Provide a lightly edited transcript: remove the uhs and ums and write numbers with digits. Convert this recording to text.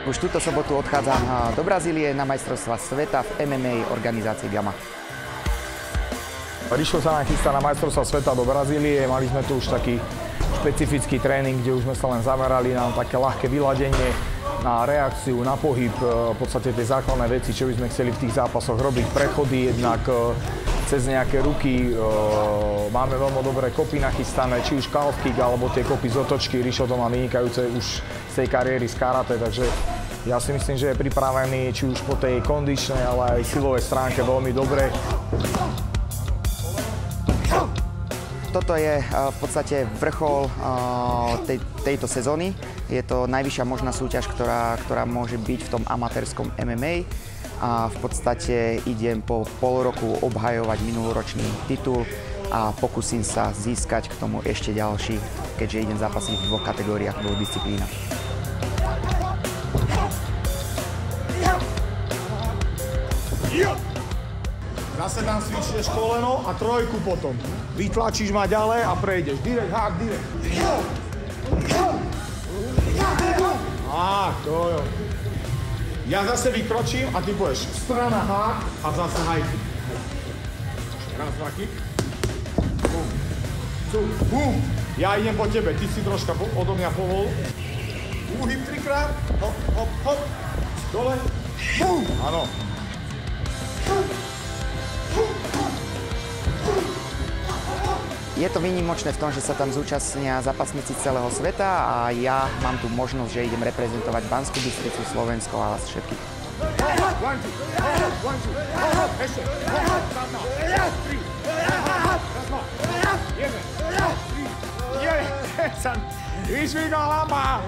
Už túto sobotu odchádzam do Brazílie na majstrovstvá sveta v MMA organizácie Gama. Rišo sa nám chystá na majstrovstvá sveta do Brazílie. Mali sme tu už taký špecifický tréning, kde už sme sa len zamerali na také ľahké vyladenie, na reakciu, na pohyb, v podstate tie základné veci, čo by sme chceli v tých zápasoch robiť, prechody jednak cez nejaké ruky. Máme veľmi dobré kopy nachystané, či už calf kick, alebo tie kopy z otočky. Rišo to má vynikajúce už z tej kariéry z karate, takže ja si myslím, že je pripravený či už po tej kondičnej, ale aj silovej stránke veľmi dobre. Toto je v podstate vrchol tejto sezóny. Je to najvyššia možná súťaž, ktorá môže byť v tom amatérskom MMA. A v podstate idem po pol roku obhajovať minuloročný titul a pokúsim sa získať k tomu ešte ďalší, keďže idem zápasiť v dvoch kategóriách, v dvoch disciplínach. Zase tam svičneš koleno a trojku potom. Vytlačíš ma ďalej a prejdeš. Direkt, hák, direkt. Á, to jo. Ja zase vykročím a ty pôjdeš strana hák a zase high kick. Raz, dva kick. Bum. Bum. Ja idem po tebe, ty si troška odo mňa povol. Úhyb trikrát. Hop, hop, hop. Dole. Bum. Áno. Je to výnimočné v tom, že sa tam zúčastnia zápasníci celého sveta a ja mám tu možnosť, že idem reprezentovať Banskú Bystricu, Slovensko a vás všetkých. Vyšvíkala ma!